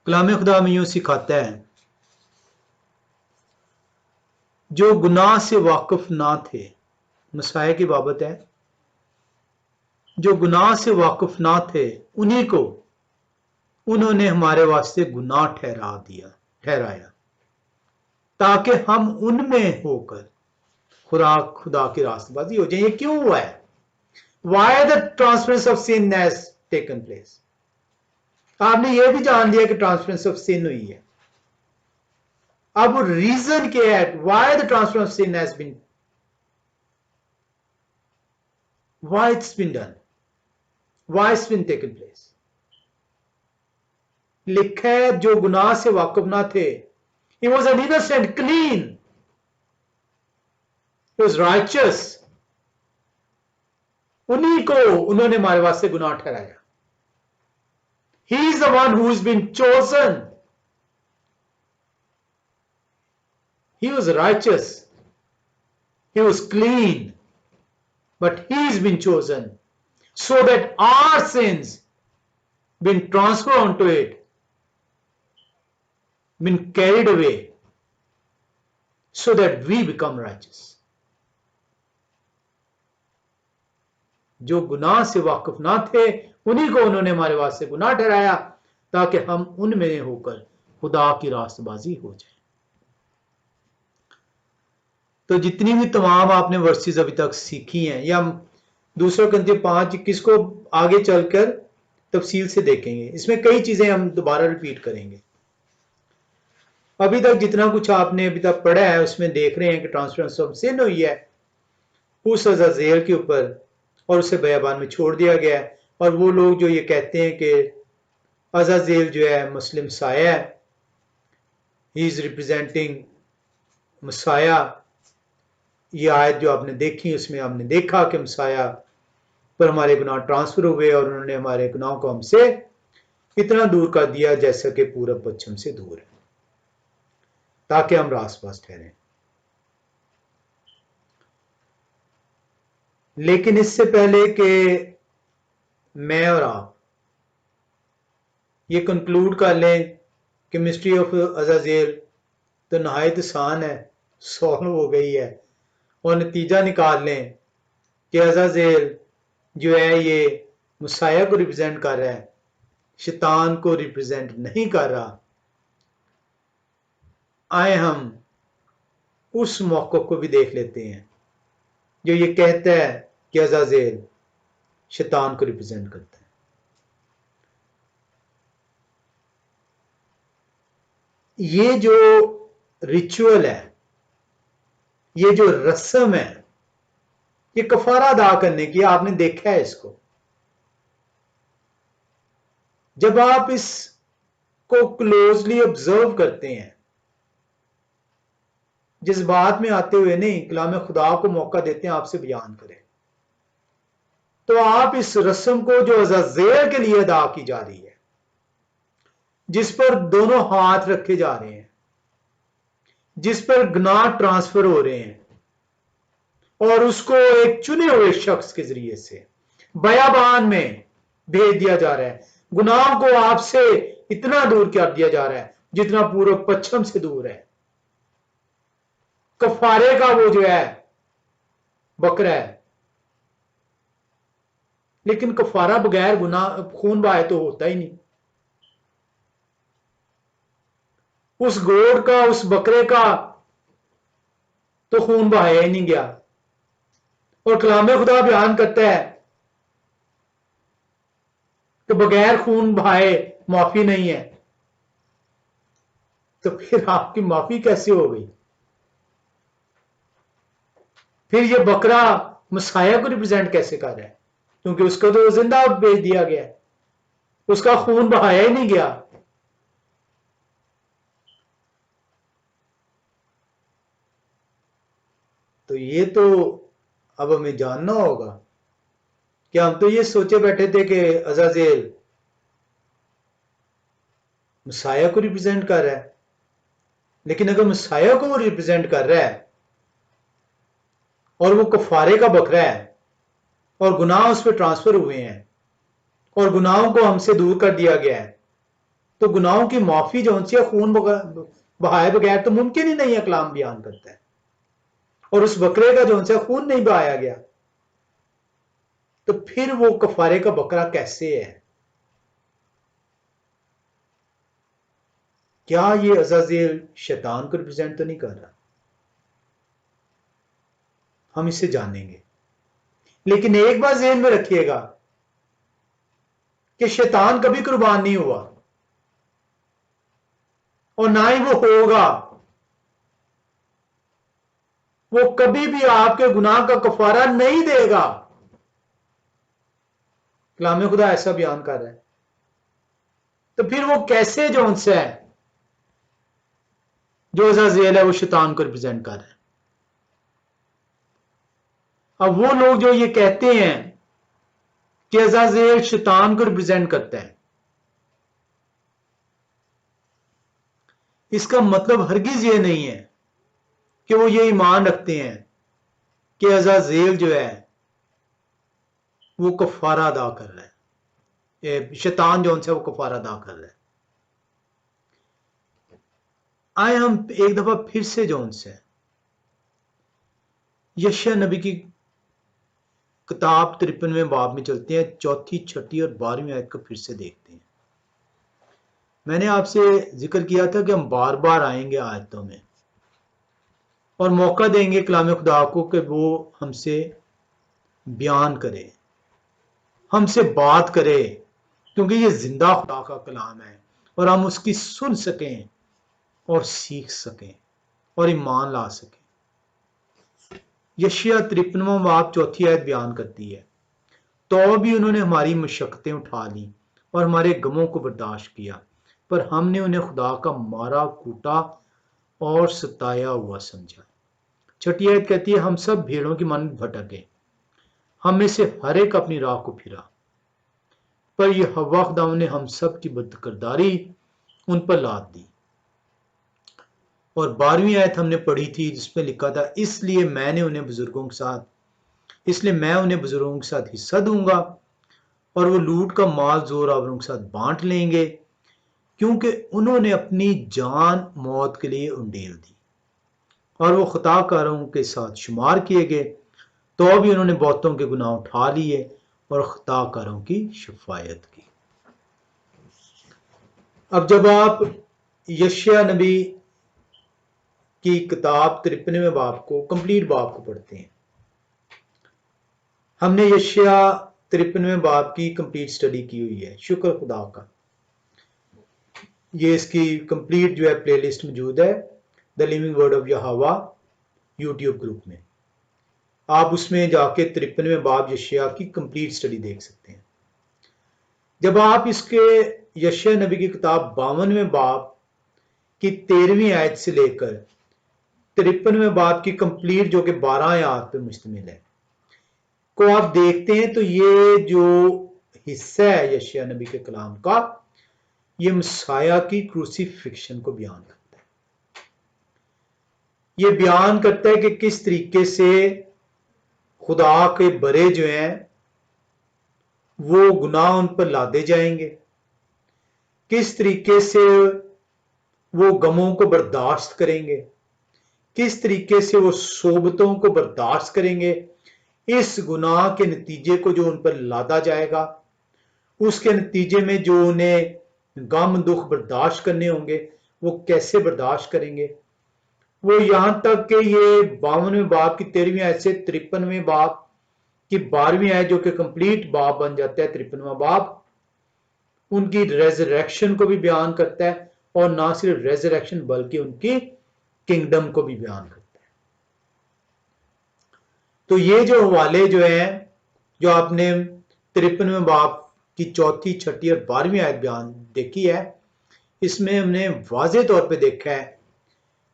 कलाम खुदा में यूं सिखाता है, जो गुनाह से वाकिफ ना थे, मसाया की बाबत है, जो गुनाह से वाकिफ ना थे उन्हीं को उन्होंने हमारे वास्ते गुनाह ठहराया ताकि हम उनमें होकर खुदा की रास्तबाजी हो जाए। ये क्यों हुआ है? Why the transference of sin has taken place? आपने ये भी जान लिया कि ट्रांसफरेंस ऑफ सिन हुई है। अब रीजन क्या है? Why the transference of sin has been, why it's been done, why it's been taken place? लिखा है जो गुनाह से वाकिफ ना थे, he was an innocent, clean, he was righteous, उन्हीं को उन्होंने हमारे वास्ते गुनाह ठहराया। He is the one who has been chosen. He was righteous, he was clean, but he's been chosen so that our sins been transferred onto it, been carried away, so that we become righteous. जो गुनाह से वाकिफ ना थे उन्हीं को उन्होंने हमारे वास्ते गुनाह ठहराया ताकि हम उनमें होकर खुदा की रास्तबाजी हो जाए। तो जितनी भी तमाम आपने वर्सेस अभी तक सीखी हैं, या हम दूसरा ग्रंथियों 5:21 को आगे चलकर तफसील से देखेंगे। इसमें कई चीजें हम दोबारा रिपीट करेंगे। अभी तक जितना कुछ आपने अभी तक पढ़ा है उसमें देख रहे हैं कि ट्रांसफरेंस ऑफ सिन हुई है उस अज़ाज़ेल के ऊपर और उसे बयाबान में छोड़ दिया गया है। और वो लोग जो ये कहते हैं कि अज़ाज़ेल जो है मुस्लिम साया है, ही इज रिप्रेजेंटिंग मसाया, ये आयत जो आपने देखी उसमें हमने देखा कि मसाया पर हमारे गुनाह ट्रांसफर हुए और उन्होंने हमारे गुनाहों को हमसे इतना दूर कर दिया जैसा कि पूरब पश्चिम से दूर है, ताकि हम रासपास ठहरें। लेकिन इससे पहले कि मैं और आप ये कंक्लूड कर लें कि मिस्ट्री ऑफ अज़ाज़ेल तो नहायत आसान है, सॉल्व हो गई है, और नतीजा निकाल लें कि अज़ाज़ेल जो है ये मुसाया को रिप्रेजेंट कर रहा है, शैतान को रिप्रेजेंट नहीं कर रहा। आए हम उस मौक़िफ़ को भी देख लेते हैं जो ये कहता है कि अज़ाज़ेल शैतान को रिप्रेजेंट करता है। ये जो रिचुअल है, ये जो रस्म है, ये कफारा अदा करने की, आपने देखा है इसको। जब आप इसको क्लोजली ऑब्जर्व करते हैं जज्बात में आते हुए नहीं, कलाम खुदा को मौका देते हैं आपसे बयान करें। तो आप इस रस्म को जो अज़ाज़ेल के लिए अदा की जा रही है, जिस पर दोनों हाथ रखे जा रहे हैं, जिस पर गुनाह ट्रांसफर हो रहे हैं और उसको एक चुने हुए शख्स के जरिए से बयाबान में भेज दिया जा रहा है, गुनाह को आपसे इतना दूर कर दिया जा रहा है जितना पूर्व पश्चिम से दूर है। कफारे का वो जो है बकरा है, लेकिन कफारा बगैर गुनाह खून बहाए तो होता ही नहीं। उस गोड़ का, उस बकरे का तो खून बहाया ही नहीं गया। और कलाम खुदा बयान करता है कि बगैर खून बहाए माफी नहीं है। तो फिर आपकी माफी कैसे हो गई? फिर ये बकरा मसाया को रिप्रेजेंट कैसे कर रहा है? क्योंकि उसको तो जिंदा भेज दिया गया, उसका खून बहाया ही नहीं गया। तो ये तो अब हमें जानना होगा कि हम तो ये सोचे बैठे थे कि अज़ाज़ेल मसाया को रिप्रेजेंट कर रहा है, लेकिन अगर मसाया को वो रिप्रेजेंट कर रहा है और वो कफारे का बकरा है और गुनाह उस पर ट्रांसफर हुए हैं और गुनाहों को हमसे दूर कर दिया गया है, तो गुनाहों की माफी जो उनसे खून बहाए बगैर तो मुमकिन ही नहीं है, कलाम बयान करता है। और उस बकरे का जो उनसे खून नहीं बहाया गया, तो फिर वो कफारे का बकरा कैसे है? क्या ये अज़ाज़ेल शैतान को रिप्रेजेंट तो नहीं कर रहा? हम इसे जानेंगे, लेकिन एक बात ज़हन में रखिएगा कि शैतान कभी कुर्बान नहीं हुआ और ना ही वो होगा। वो कभी भी आपके गुनाह का कफारा नहीं देगा। कलाम खुदा ऐसा बयान कर रहा है। तो फिर वो कैसे जो उनसे है, जो अज़ाज़ेल है वो शैतान को रिप्रेजेंट कर रहा है? अब वो लोग जो ये कहते हैं कि अज़ाज़ेल शैतान को रिप्रेजेंट करता है, इसका मतलब हरगिज ये नहीं है कि वो ये ईमान रखते हैं कि अज़ाज़ेल जो है वो कफारा अदा कर रहा है, शैतान जो उनसे वो कफारा अदा कर रहा है। आए हम एक दफा फिर से जो उनसे यशायाह नबी की किताब 53वें बाब में चलते हैं, चौथी, छठी और 12वीं आयत को फिर से देखते हैं। मैंने आपसे जिक्र किया था कि हम बार बार आएंगे आयतों में और मौका देंगे कलाम खुदा को कि वो हमसे बयान करे, हमसे बात करे, क्योंकि ये जिंदा खुदा का कलाम है और हम उसकी सुन सकें और सीख सकें और ईमान ला सकें। यशायाह 53वां बाब चौथी आयत बयान करती है, तो भी उन्होंने हमारी मशक्कतें उठा ली और हमारे गमों को बर्दाश्त किया, पर हमने उन्हें खुदा का मारा कूटा और सताया हुआ समझा। छठी आयत कहती है, हम सब भेड़ों की मानद भटक गए, हम में से हर एक अपनी राह को फिरा, पर यह हव्वा खुदा ने हम सब की बदकिरदारी उन पर लाद दी। और 12वीं आयत हमने पढ़ी थी जिसमें लिखा था, इसलिए मैं उन्हें बुजुर्गों के साथ हिस्सा दूंगा और वो लूट का माल जोरावरों के साथ बांट लेंगे, क्योंकि उन्होंने अपनी जान मौत के लिए उंडेल दी और वो खताकारों के साथ शुमार किए गए, तो भी उन्होंने बहुतों के गुनाह उठा लिए और खताकारों की शफायत की। अब जब आप यशायाह नबी की किताब 53वें बाब को, कंप्लीट बाब को पढ़ते हैं, हमने यशायाह 53वें बाब की कंप्लीट स्टडी की हुई है, शुक्र खुदा का। ये इसकी कंप्लीट जो है प्लेलिस्ट मौजूद है the living word of Jehovah YouTube group में। आप उसमें जाके 53वें बाब यशायाह की कंप्लीट स्टडी देख सकते हैं। जब आप इसके यशायाह नबी की किताब 52वें बाब की 13वीं आयत से लेकर 53वें बाब की कंप्लीट जो कि 12 आयत पे मुश्तमिल है को आप देखते हैं तो ये जो हिस्सा है यशायाह नबी के कलाम का, ये मसाया की क्रूसिफिक्शन को बयान करता है। ये बयान करता है कि किस तरीके से खुदा के बरे जो हैं वो गुनाह उन पर लादे जाएंगे, किस तरीके से वो गमों को बर्दाश्त करेंगे, किस तरीके से वो सोबतों को बर्दाश्त करेंगे, इस गुनाह के नतीजे को जो उन पर लादा जाएगा, उसके नतीजे में जो उन्हें गम दुख बर्दाश्त करने होंगे वो कैसे बर्दाश्त करेंगे। वो यहां तक कि ये 52वें बाब की 13वीं आयत से 53वें बाब की 12वीं आयत जो कि कंप्लीट बाब बन जाता है 53वां बाब, उनकी रेजरेक्शन को भी बयान करता है, और ना सिर्फ रेजरेक्शन बल्कि उनकी किंगडम को भी बयान करता है। तो ये जो हवाले जो हैं, जो आपने 53वें बाब की 4th, 6th और 12वीं आयत बयान देखी है, इसमें हमने वाज़ेह तौर पे देखा है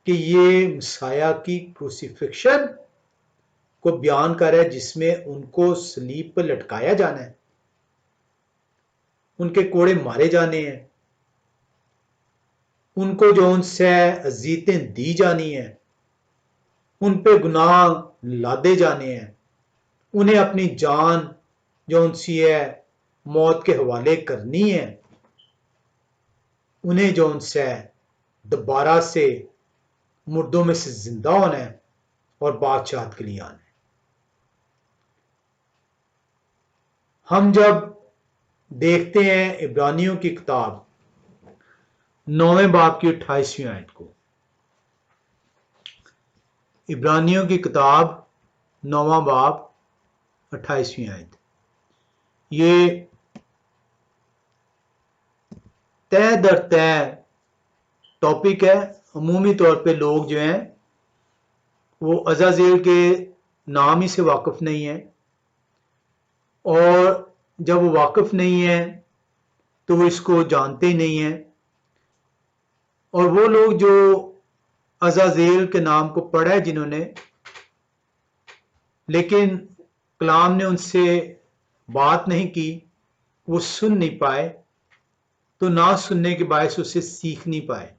कि ये मसाया की क्रूसिफिक्शन को बयान कर रहा है, जिसमें उनको सलीब पर लटकाया जाना है, उनके कोड़े मारे जाने हैं, उनको जो उनसे अजीयतें दी जानी है, उन पे गुनाह लादे जाने हैं, उन्हें अपनी जान जो उनसी है मौत के हवाले करनी है, उन्हें जो उनसे दोबारा से मुर्दों में से जिंदा होना है और बादशाहत के लिए आना है। हम जब देखते हैं इब्रानियों की किताब 9वें बाब की 28वीं आयत को, इब्रानियों की किताब 9वां बाब 28वीं आयत, ये तय दर तय टॉपिक है। अमूमी तौर पे लोग जो हैं वो अज़ाज़ेल के नाम ही से वाकिफ नहीं है, और जब वो वाकिफ नहीं है तो वो इसको जानते ही नहीं है, और वो लोग जो अज़ाज़ेल के नाम को पढ़ा है जिन्होंने, लेकिन कलाम ने उनसे बात नहीं की, वो सुन नहीं पाए, तो ना सुनने के बायस उसे सीख नहीं पाए,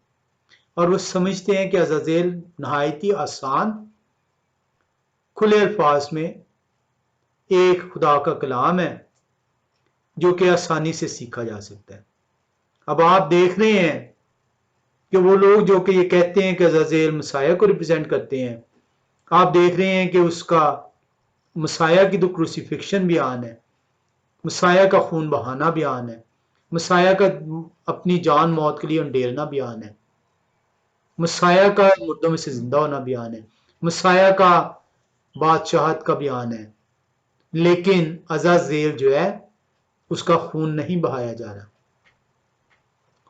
और वो समझते हैं कि अज़ाज़ेल नहायत ही आसान खुले अल्फाज में एक खुदा का कलाम है जो कि आसानी से सीखा जा सकता है। अब आप देख रहे हैं कि वो लोग जो कि ये कहते हैं कि अज़ाज़ेल मसाया को रिप्रेजेंट करते हैं, आप देख रहे हैं कि उसका मसाया की तो क्रूसिफिक्शन बयान है, मसाया का खून बहाना बयान है, मसाया का अपनी जान मौत के लिए उंडेलना बयान है, मसाया का मुर्दों में से जिंदा होना बयान है, मसाया का बादशाहत का बयान है, लेकिन अज़ाज़ेल जो है उसका खून नहीं बहाया जा रहा,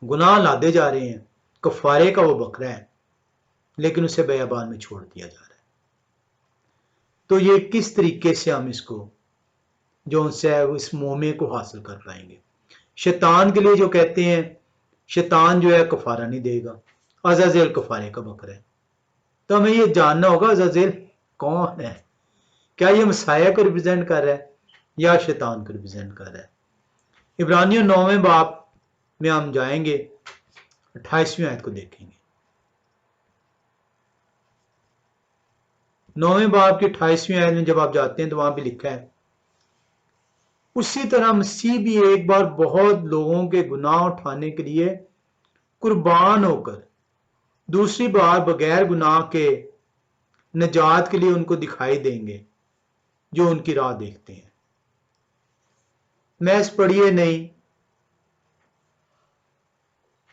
गुनाह लादे जा रहे हैं, कफारे का वो बकरा है, लेकिन उसे बेयाबान में छोड़ दिया जा रहा है। तो ये किस तरीके से हम इसको जो उनसे इस मोमे को हासिल कर पाएंगे। शैतान के लिए जो कहते हैं शैतान जो है कफारा नहीं देगा, अज़ाज़ेल कफारे का बकरा है, तो हमें ये जानना होगा अज़ाज़ेल कौन है, क्या ये मसाया को रिप्रेजेंट कर रहा है या शैतान को रिप्रेजेंट कर रहा है। इब्रानियों 9वें बाब में हम जाएंगे, 28वीं आयत को देखेंगे। 9वें बाब की 28वीं आयत में जब आप जाते हैं तो वहां भी लिखा है, उसी तरह मसीह भी एक बार बहुत लोगों के गुनाह उठाने के लिए कुर्बान होकर दूसरी बार बगैर गुनाह के नजात के लिए उनको दिखाई देंगे जो उनकी राह देखते हैं। मैस पढ़िए नहीं,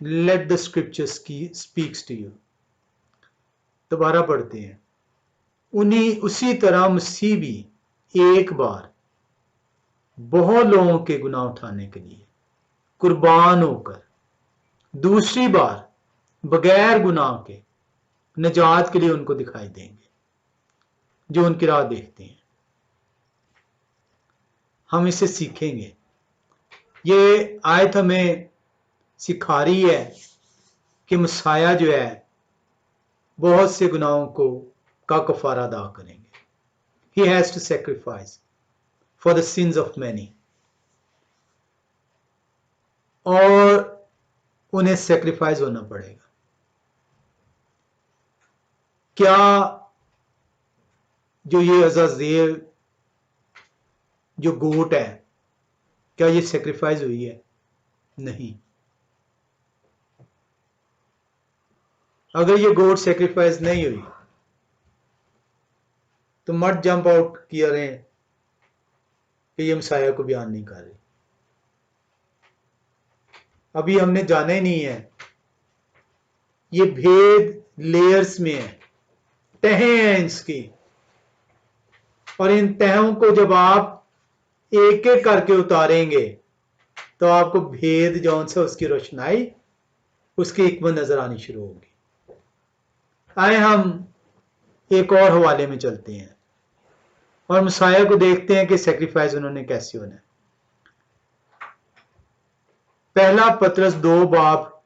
let the scriptures speaks to you, दोबारा पढ़ते हैं। उसी तरह मसीह भी एक बार बहुत लोगों के गुनाह उठाने के लिए कुर्बान होकर दूसरी बार बगैर गुनाह के नजात के लिए उनको दिखाई देंगे जो उनकी राह देखते हैं। हम इसे सीखेंगे। ये आयत हमें सिखा रही है कि मसाया जो है बहुत से गुनाहों को का कफारा अदा करेंगे। He has to sacrifice for the sins of many, और उन्हें सेक्रीफाइस होना पड़ेगा। क्या जो ये अज़ाज़ेल जो गोट है, क्या ये सेक्रीफाइस हुई है? नहीं। अगर ये गोट सेक्रीफाइस नहीं हुई तो मत जंप आउट किया रहे कि ये मसाया को बयान नहीं कर रही। अभी हमने जाना ही नहीं है, ये भेद लेयर्स में है, तहें हैं इसकी, और इन तहों को जब आप एक एक करके उतारेंगे तो आपको भेद जौन सा उसकी रोशनाई, उसकी हिकमत नजर आनी शुरू होगी। आए हम एक और हवाले में चलते हैं और मसाया को देखते हैं कि सेक्रीफाइस उन्होंने कैसे होना है। पहला पतरस 2 बाब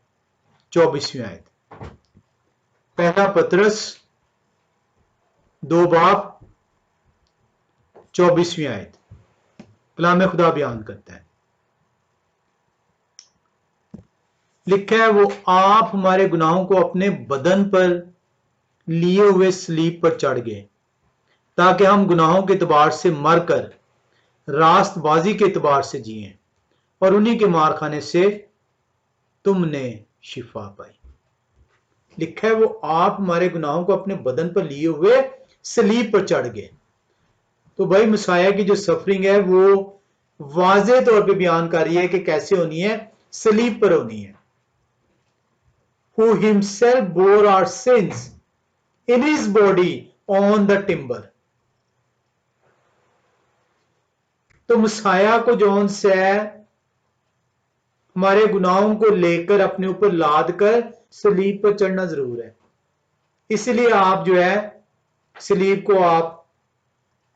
24वीं आयत। पहला पतरस 2 बाब 24वीं आयत कलाम खुदा बयान करता है, लिखा है, वो आप हमारे गुनाहों को अपने बदन पर लिए हुए सलीब पर चढ़ गए ताकि हम गुनाहों के एतबार से मरकर रास्तबाजी के एतबार से जिए, और उन्हीं के मार खाने से तुमने शिफा पाई। लिखा है, वो आप हमारे गुनाहों को अपने बदन पर लिए हुए सलीब पर चढ़ गए। तो भाई मसाया की जो सफरिंग है वो वाज़े तौर पे बयान कर रही है कि कैसे होनी है, सलीब पर होनी है। Who himself bore our sins in his body on the timber। तो मसाया को जौन से हमारे गुनाहों को लेकर अपने ऊपर लाद कर सलीब पर चढ़ना जरूर है। इसलिए आप जो है सलीब को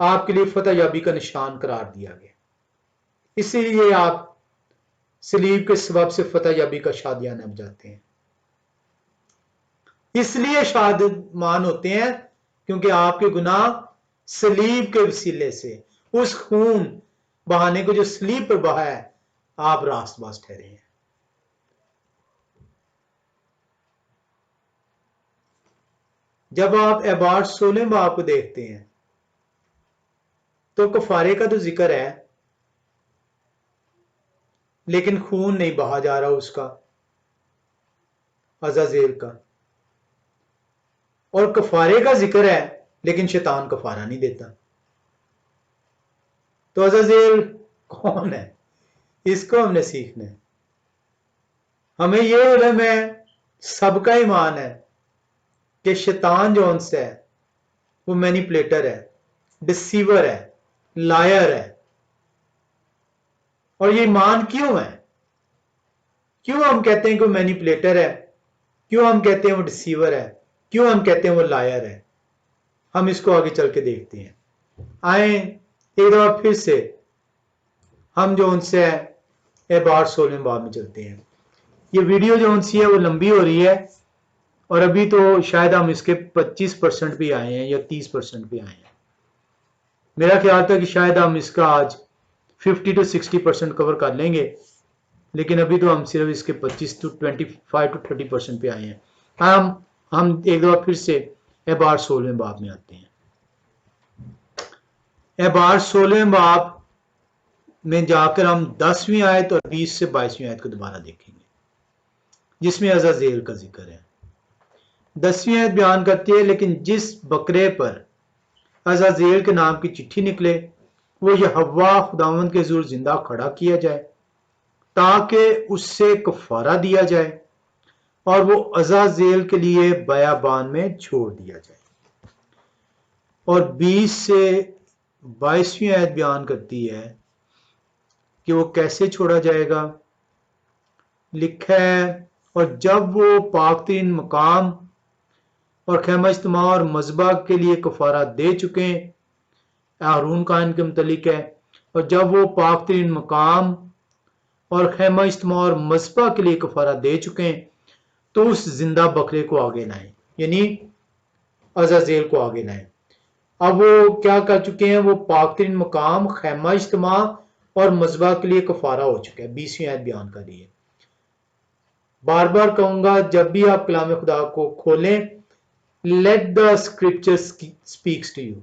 आपके लिए फतह याबी का निशान करार दिया गया। इसीलिए आप सलीब के सबब से फतह याबी का शादियाना बजाते हैं। इसलिए शादमान होते हैं क्योंकि आपके गुनाह सलीब के वसीले से, उस खून बहाने को जो सलीब पर बहा है, आप रास्तबाज ठहरे हैं। जब आप एबार 16 बाब को देखते हैं तो कफारे का तो जिक्र है लेकिन खून नहीं बहा जा रहा उसका, अज़ाज़ेल का, और कफारे का जिक्र है लेकिन शैतान कफारा नहीं देता। तो अज़ाज़ेल कौन है, इसको हमने सीखना है। हमें यह इल्म है, सबका ईमान है कि शैतान जो उनसे है वो मैनिपुलेटर है, डिसीवर है, लायर है। और ये ईमान क्यों है? क्यों हम कहते हैं कि वो मैनिपुलेटर है? क्यों हम कहते हैं वो डिसीवर है? क्यों हम कहते हैं वो लायर है? हम इसको आगे चल के देखते हैं। आए एक बार फिर से हम जो उनसे एबार 16 बाब में चलते हैं। ये वीडियो जो उनसी है वो लंबी हो रही है और अभी तो शायद हम इसके 25% भी आए हैं या 30% भी आए हैं। मेरा ख्याल था कि शायद हम इसका आज 50 to 60% कवर कर लेंगे, लेकिन अभी तो हम सिर्फ इसके 25 to 25 to 30% पे आए हैं। हम एक दफा फिर से एबार 16 बाब में आते हैं। एबार 16 बाब में जाकर हम 10वीं आयत और 20 से 22वीं आयत को दोबारा देखेंगे जिसमें अज़ाज़ेल का जिक्र है। 10वीं आयत बयान करती है, लेकिन जिस बकरे पर अज़ाज़ेल के नाम की चिट्ठी निकले वो यहोवा खुदावंद के हुज़ूर जिंदा खड़ा किया जाए ताकि उससे कफारा दिया जाए और वो अज़ाज़ेल के लिए बयाबान में छोड़ दिया जाए। और 20 से 22वीं आयत बयान करती है कि वो कैसे छोड़ा जाएगा। लिखा है, और जब वो पाकतीन मकाम और खैमा इज्तिमा और मज़बा के लिए कफारा दे चुके, हारून कान के मुतलिक है, और जब वो पाकतीन मकाम और खैमा इज्तिमा और मज़बा के लिए कफारा दे चुके तो उस जिंदा बकरे को आगे लाएं। यानी अज़ाज़ेल को आगे लाएं। अब वो क्या कर चुके हैं, वो पाक तरीन मकाम, खैमा इज्तिमा और मज़बा के लिए कफारा हो चुका है। 20वीं आयत बयान कर रही है। बार बार कहूंगा, जब भी आप कलाम खुदा को खोलें, let the scripture speaks to you.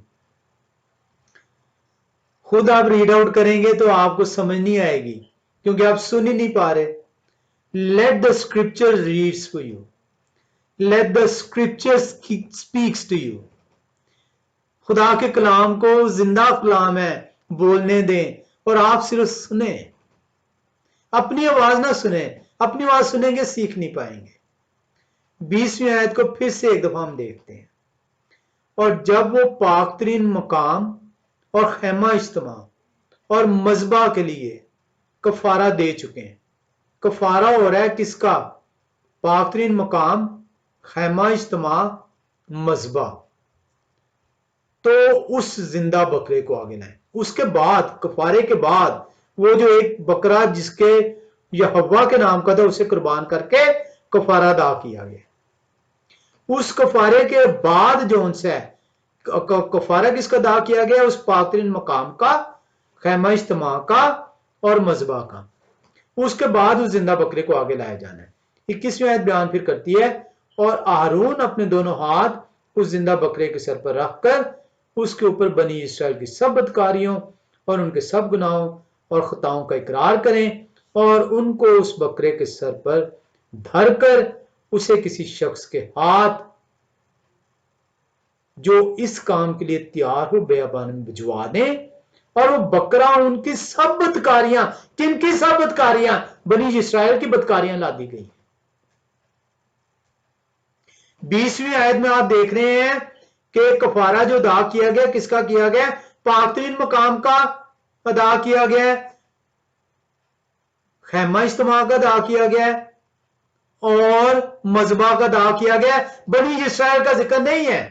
खुद आप रीड आउट करेंगे तो आपको समझ नहीं आएगी, क्योंकि आप सुन ही नहीं पा रहे। Let the scripture reads for you, let the scripture speaks to you. खुदा के कलाम को जिंदा कलाम है, बोलने दें और आप सिर्फ सुने, अपनी आवाज ना सुने। अपनी आवाज सुनेंगे सीख नहीं पाएंगे। 20वीं आयत को फिर से एक दफा हम देखते हैं। और जब वो पाक तरीन मकाम और खैमा इज्तिमा और मज़बा के लिए कफारा दे चुके हैं। कफारा हो रहा है किसका? पाक तरीन मकाम, खैमा इज्तिमा, मज़बा। तो उस जिंदा बकरे को आगे लाएं। उसके बाद, कफारे के बाद, वो जो एक बकरा जिसके यहोवा के नाम का था, उसे कुर्बान करके कफारा अदा किया गया। उस कफारे के बाद जो उनसे कफारा किसका अदा किया गया? उस पाक तरीन मकाम का, खैमा इज्तिमा का और मज़बा का। उसके बाद उस जिंदा बकरे को आगे लाया जाना है। 21वीं आयत बयान फिर करती है, और हारून अपने दोनों हाथ उस जिंदा बकरे के सर पर रखकर उसके ऊपर बनी इस्राएल की सब बदकारियों और उनके सब गुनाहों और खताओं का इकरार करें, और उनको उस बकरे के सर पर धरकर उसे किसी शख्स के हाथ जो इस काम के लिए तैयार हो बेयाबान में भिजवा दें, और वो बकरा उनकी सब बदकारियां, किनकी सब बदकारियां? बनी इस्राएल की बदकारियां लादी गई। 20वीं आयत में आप देख रहे हैं कि कफारा जो अदा किया गया, किसका किया गया? पाक तरीन मकाम का अदा किया गया, खैमा इज्तिमा का अदा किया गया और मज़बा का अदा किया गया। बनी इस्राएल का जिक्र नहीं है।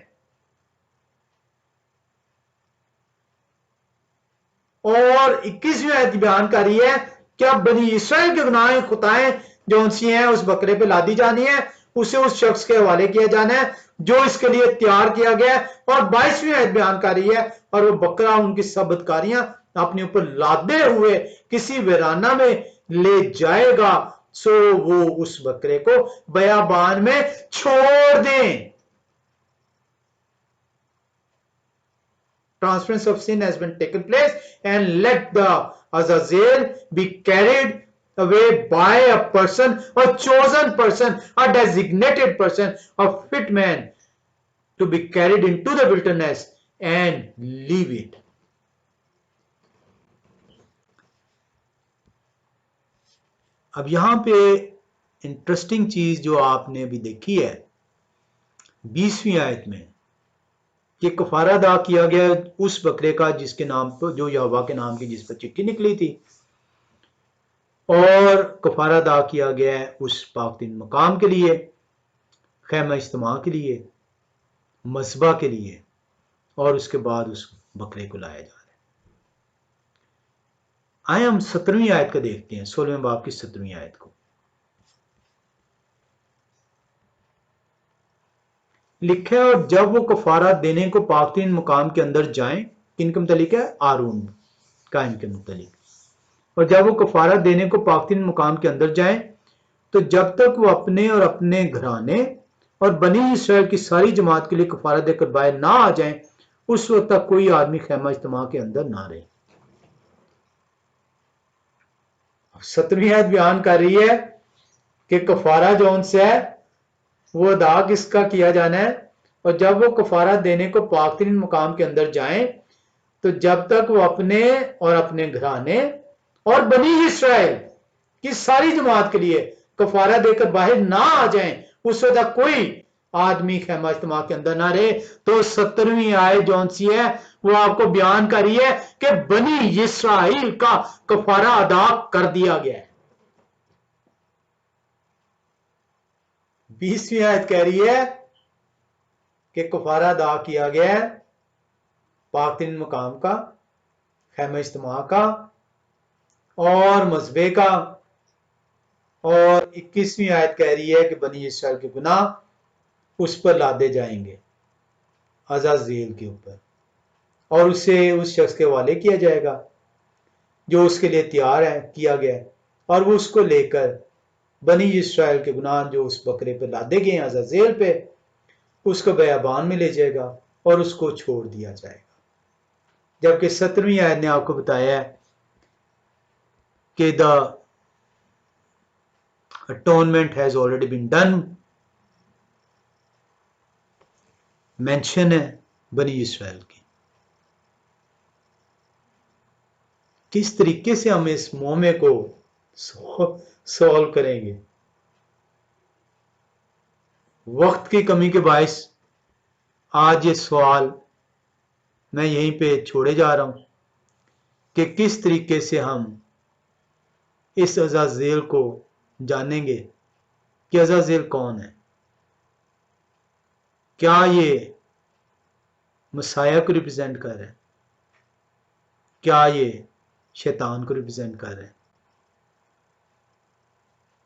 और 21वीं आयत बयान कर रही है कि अब बनी इस्राएल के गुनाह खुताएं जो उनसी हैं उस बकरे पे लादी जानी है, उसे उस शख्स के हवाले किया जाना है जो इसके लिए तैयार किया गया है। और 22वीं आयत बयान कर रही है, और वो बकरा उनकी सब बदकारियां अपने ऊपर लादे हुए किसी वीराना में ले जाएगा, सो वो उस बकरे को बयाबान में छोड़ दें। Transference of sin has been taken place, and let the Azazel be carried away by a person, a chosen person, a designated person, a fit man to be carried into the wilderness and leave it. अब यहां पे interesting चीज जो आपने अभी देखी है 20वीं आयत में, कि कफारा अदा किया गया उस बकरे का जिसके नाम पर, जो यहोवा के नाम की जिस पर चिट्ठी निकली थी, और कफारा अदा किया गया है उस पाक दिन मकाम के लिए, खैमा इज्तिमा के लिए, मज़बा के लिए, और उसके बाद उस बकरे को लाया जा रहा है। आए हम 17वीं आयत को देखते हैं, 16वें बाब की 17वीं आयत को। लिखा है, और जब वो कफारा देने को पाक तीन मुकाम के अंदर जाएं, किनके मुतालिक है? आरून का, इनके मुतालिक। और जब वो कफारा देने को पाक तीन मुकाम के अंदर जाएं, तो जब तक वो अपने और अपने घराने और बनी इस्राएल की सारी जमात के लिए कफारा देकर बाहर ना आ जाएं, उस वक्त तक कोई आदमी खैमा इज्तिमा के अंदर ना रहे। 17वीं आयत बयान कर रही है कि कफारा जो उनसे है वो अदा किसका किया जाना है, और जब वो कफारा देने को पाक तीन मुकाम के अंदर जाएं, तो जब तक वो अपने और अपने घराने और बनी इस्राएल की सारी जमात के लिए कफारा देकर बाहर ना आ जाएं, उस वक्त तक कोई आदमी खैमा इज्तिमा के अंदर ना रहे। तो 17वीं आयत जौन सी है वो आपको बयान कर रही है कि बनी इस्राएल का कफारा अदा कर दिया गया है। 20वीं आयत कह रही है कि कफारा अदा किया गया है पाक तीन मुकाम का, खैमा इज्तिमा का और मज़बे का। और 21वीं आयत कह रही है कि बनी इस्राएल के गुनाह उस पर लादे जाएंगे। अज़ाज़ील के ऊपर और उसे उस शख्स के हवाले किया जाएगा जो उसके लिए तैयार है किया गया है, और वो उसको लेकर बनी इस्राइल के गुनाह जो उस बकरे पर लादे गए हैं अज़ाज़ील पे, उसको बयाबान में ले जाएगा और उसको छोड़ दिया जाएगा। जबकि 17वीं आयत ने आपको बताया है कि the atonement has already been done, mention है बनी इस्राइल की। किस तरीके से हम इस मोहमे को सॉल्व करेंगे? वक्त की कमी के बायस आज ये सवाल मैं यहीं पे छोड़े जा रहा हूं कि किस तरीके से हम इस अज़ाज़ील को जानेंगे कि अज़ाज़ील कौन है। क्या ये मसाया को रिप्रेजेंट कर रहा है? क्या ये शैतान को रिप्रेजेंट कर रहा है?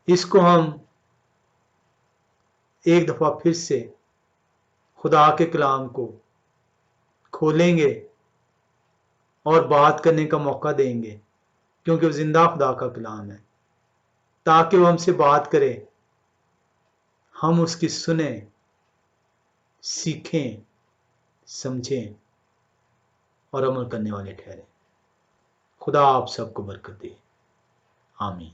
इसको हम एक दफा फिर से खुदा के कलाम को खोलेंगे और बात करने का मौका देंगे, क्योंकि वो जिंदा खुदा का कलाम है, ताकि वो हमसे बात करे, हम उसकी सुने, सीखें, समझें और अमल करने वाले ठहरे। खुदा आप सबको बरकत दे। आमीन।